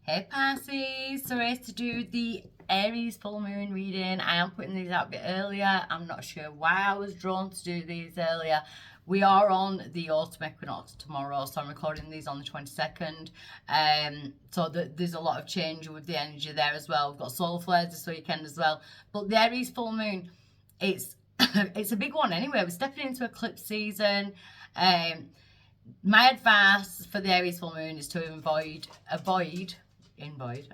Hey Pisces, so it's to do the Aries full moon reading. I am putting these out a bit earlier. I'm not sure why I was drawn to do these earlier. We are on the autumn equinox tomorrow, so I'm recording these on the 22nd. There's a lot of change with the energy there as well. We've got solar flares this weekend as well. But the Aries full moon, it's it's a big one anyway. We're stepping into eclipse season. My advice for the Aries full moon is to avoid impulsivity,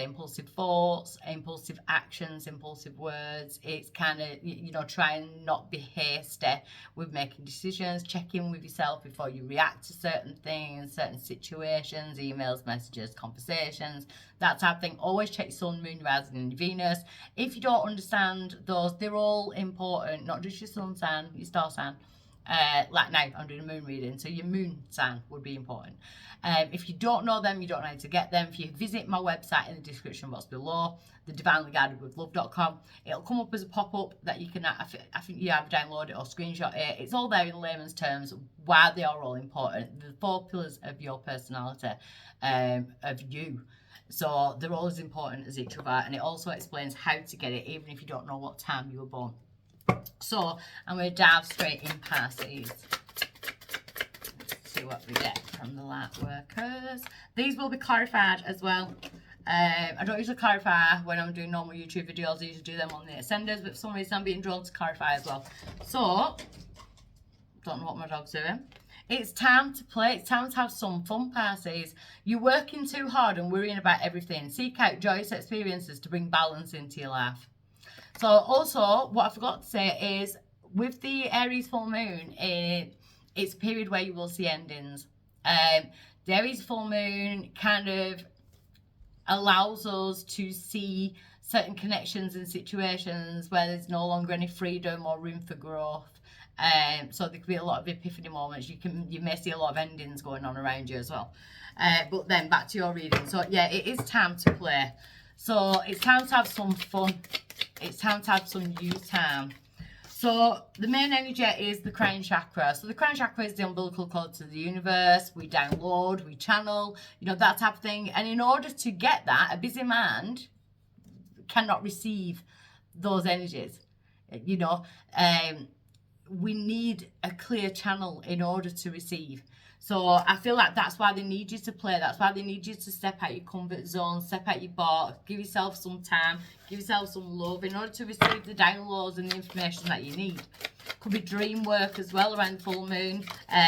impulsive thoughts, impulsive actions, impulsive words. It's kind of, try and not be hasty with making decisions. Check in with yourself before you react to certain things, certain situations, emails, messages, conversations, that type of thing. Always check your sun, moon, rising, and Venus. If you don't understand those, they're all important, not just your sun sign, your star sign. Like now I'm doing a moon reading, so your moon sign would be important. If you don't know them, you don't know how to get them. If you visit my website in the description box below, thedivinelyguidedwithlove.com, it'll come up as a pop-up that you can, I think you either download it or screenshot it. It's all there in layman's terms, why they are all important. The 4 pillars of your personality, of you. So they're all as important as each other, and it also explains how to get it, even if you don't know what time you were born. So I'm going to dive straight in, Pisces. Let's see what we get from the light workers. These will be clarified as well. I don't usually clarify when I'm doing normal YouTube videos. I usually do them on the ascenders, but for some reason I'm being drawn to clarify as well. So, don't know what my dog's doing. It's time to play. It's time to have some fun, Pisces. You're working too hard and worrying about everything. Seek out joyous experiences to bring balance into your life. So also, what I forgot to say is, with the Aries full moon, it's a period where you will see endings. The Aries full moon kind of allows us to see certain connections and situations where there's no longer any freedom or room for growth. So there could be a lot of epiphany moments. You may see a lot of endings going on around you as well. But then back to your reading. So yeah, it is time to play. So it's time to have some fun. It's time to have some you time. So the main energy is the crown chakra. So the crown chakra is the umbilical cord to the universe. We download, we channel, that type of thing. And in order to get that, a busy mind cannot receive those energies. We need a clear channel in order to receive. So I feel like that's why they need you to play. That's why they need you to step out your comfort zone, step out your box, give yourself some time, give yourself some love in order to receive the downloads and the information that you need. Could be dream work as well around the full moon,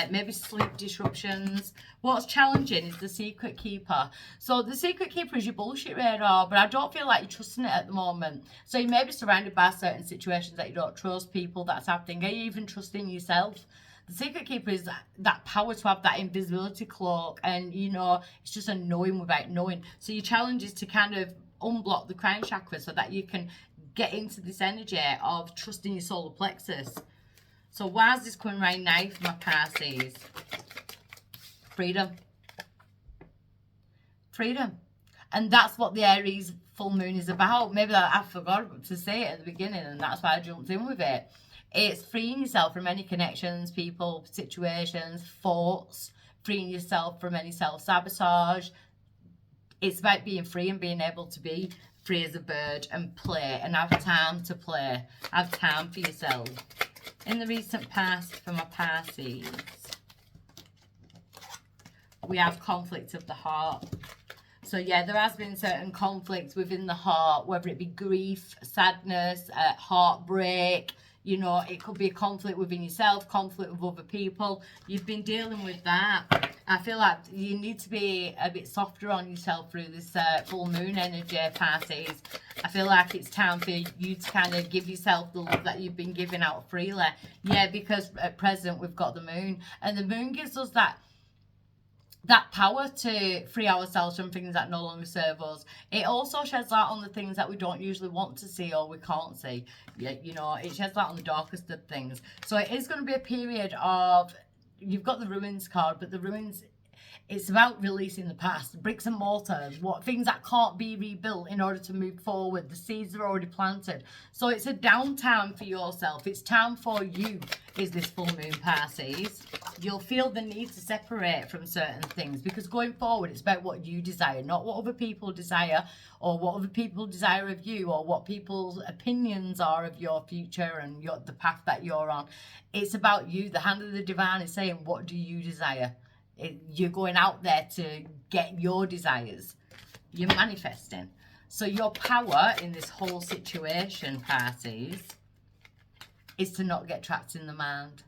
maybe sleep disruptions. What's challenging is the secret keeper. So the secret keeper is your bullshit radar, but I don't feel like you're trusting it at the moment. So you may be surrounded by certain situations that you don't trust, people, that type of thing. Are you even trusting yourself? The secret keeper is that power to have that invisibility cloak, and it's just a knowing without knowing. So your challenge is to kind of unblock the crown chakra so that you can get into this energy of trusting your solar plexus. So why is this coming right now for my Pisces? Freedom. Freedom. And that's what the Aries full moon is about. Maybe I forgot to say it at the beginning, and that's why I jumped in with it. It's freeing yourself from any connections, people, situations, thoughts, freeing yourself from any self-sabotage. It's about being free and being able to be free as a bird and play and have time to play. Have time for yourself. In the recent past, for my Pisces, we have conflict of the heart. So yeah, there has been certain conflicts within the heart, whether it be grief, sadness, heartbreak. It could be a conflict within yourself, conflict with other people. You've been dealing with that. I feel like you need to be a bit softer on yourself through this full moon energy, Pisces. I feel like it's time for you to kind of give yourself the love that you've been giving out freely. Yeah, because at present we've got the moon. And the moon gives us that power to free ourselves from things that no longer serve us. It also sheds light on the things that we don't usually want to see or we can't see. It sheds light on the darkest of things. So it is going to be a period of, you've got the ruins card, but the ruins, it's about releasing the past, bricks and mortar, things that can't be rebuilt in order to move forward. The seeds are already planted. So it's a downtime for yourself. It's time for you, is this full moon, Pisces. You'll feel the need to separate from certain things, because going forward, it's about what you desire, not what other people desire, or what other people desire of you, or what people's opinions are of your future and the path that you're on. It's about you. The hand of the divine is saying, what do you desire? You're going out there to get your desires. You're manifesting. So your power in this whole situation, Pisces, is to not get trapped in the mind.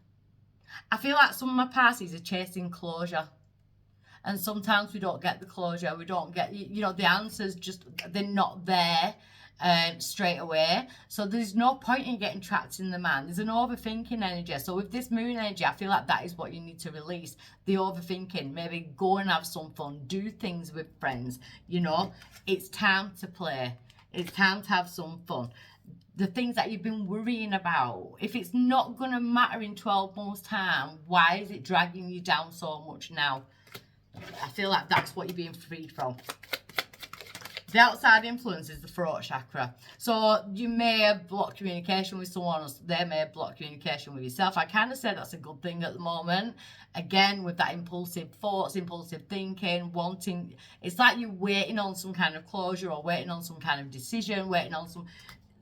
I feel like some of my Pisces are chasing closure. And sometimes we don't get the closure. We don't get, the answers just, they're not there straight away. So there's no point in getting trapped in the mind. There's an overthinking energy. So with this moon energy, I feel like that is what you need to release. The overthinking. Maybe go and have some fun. Do things with friends. It's time to play. It's time to have some fun. The things that you've been worrying about, if it's not going to matter in 12 months' time, why is it dragging you down so much now? I feel like that's what you're being freed from. The outside influence is the throat chakra. So you may have blocked communication with someone else. They may have blocked communication with yourself. I kind of say that's a good thing at the moment. Again, with that impulsive thoughts, impulsive thinking, wanting. It's like you're waiting on some kind of closure, or waiting on some kind of decision, waiting on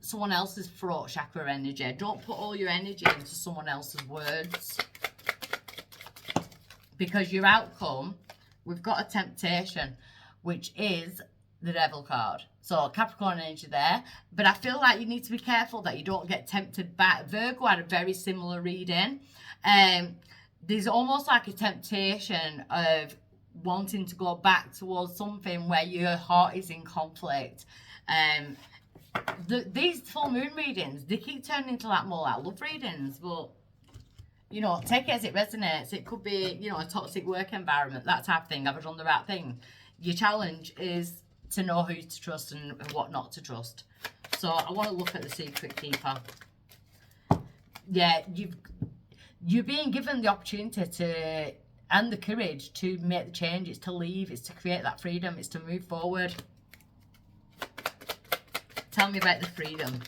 someone else's throat chakra energy. Don't put all your energy into someone else's words. Because your outcome, we've got a temptation, which is the devil card. So Capricorn energy there. But I feel like you need to be careful that you don't get tempted back. Virgo had a very similar reading. There's almost like a temptation of wanting to go back towards something where your heart is in conflict. These full moon readings, they keep turning into more like love readings, but take it as it resonates. It could be, a toxic work environment, that type of thing. Have I done the right thing? Your challenge is to know who to trust and what not to trust. So I want to look at the secret keeper. Yeah, you're being given the opportunity and the courage to make the change. It's to leave. It's to create that freedom. It's to move forward. Tell me about the freedom.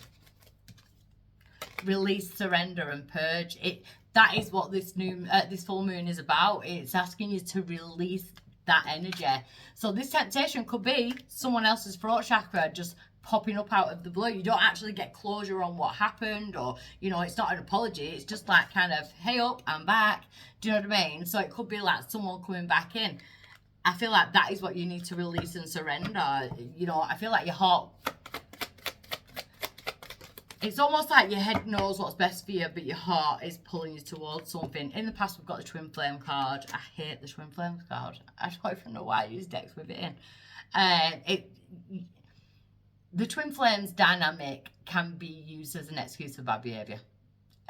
Release, surrender, and purge. That is what this full moon is about. It's asking you to release that energy. So this temptation could be someone else's throat chakra just popping up out of the blue. You don't actually get closure on what happened, or it's not an apology. It's just like kind of, hey up, I'm back. Do you know what I mean? So it could be like someone coming back in. I feel like that is what you need to release and surrender. I feel like your heart, it's almost like your head knows what's best for you, but your heart is pulling you towards something. In the past, we've got the Twin Flame card. I hate the Twin Flame card. I don't even know why I use decks with it in. The Twin Flames dynamic can be used as an excuse for bad behaviour,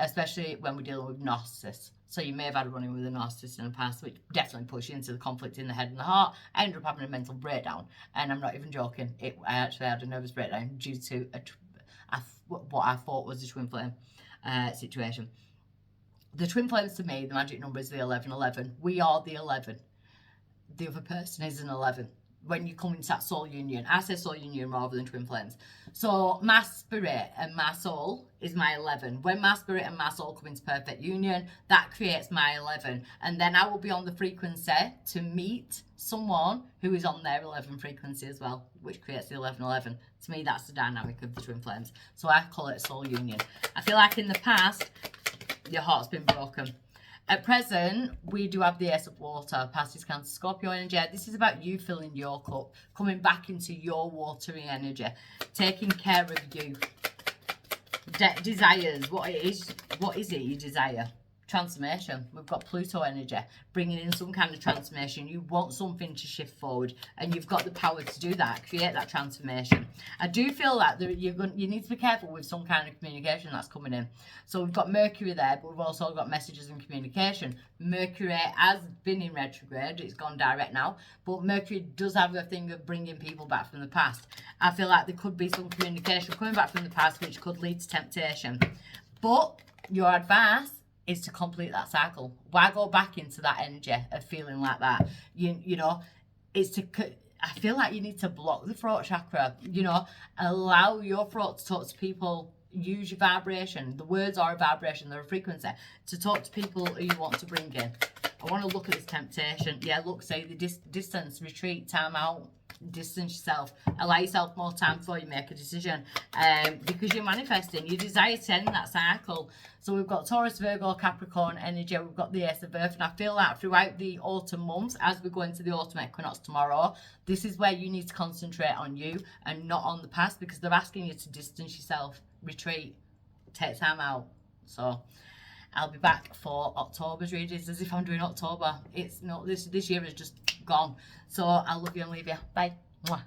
especially when we're dealing with narcissists. So you may have had a run-in with a narcissist in the past, which definitely pushed you into the conflict in the head and the heart. I ended up having a mental breakdown, and I'm not even joking. I actually had a nervous breakdown due to what I thought was a twin flame situation. The twin flames, to me, the magic number is the 1111. We are the 11. The other person is an 11. When you come into that soul union, I say soul union rather than twin flames. So my spirit and my soul is my 11. When my spirit and my soul come into perfect union, that creates my 11. And then I will be on the frequency to meet someone who is on their 11 frequency as well, which creates the 1111. To me, that's the dynamic of the twin flames. So I call it soul union. I feel like in the past, your heart's been broken. At present, we do have the Ace of Water, Pisces, Cancer, Scorpio energy. This is about you filling your cup, coming back into your watery energy, taking care of you. Desires, what is it you desire? Transformation. We've got Pluto energy, bringing in some kind of transformation. You want something to shift forward, and you've got the power to do that, create that transformation. I do feel that you need to be careful with some kind of communication that's coming in. So we've got Mercury there, but we've also got messages and communication. Mercury has been in retrograde. It's gone direct now, but Mercury does have a thing of bringing people back from the past. I feel like there could be some communication coming back from the past, which could lead to temptation. But your advice is to complete that cycle. Why go back into that energy of feeling like that? You know, it's to, I feel like you need to block the throat chakra, allow your throat to talk to people, use your vibration. The words are a vibration, they're a frequency, to talk to people who you want to bring in. I want to look at this temptation. Yeah, look, say the distance, retreat, time out, distance yourself, allow yourself more time before you make a decision, because you're manifesting, you desire to end that cycle. So we've got Taurus, Virgo, Capricorn energy, we've got the Ace of Earth, and I feel that throughout the autumn months, as we go into the autumn equinox tomorrow, this is where you need to concentrate on you and not on the past, because they're asking you to distance yourself, retreat, take time out. So I'll be back for October's readings, as if I'm doing October. It's not, this year is just gone. So I'll love you and leave you. Bye. Mwah.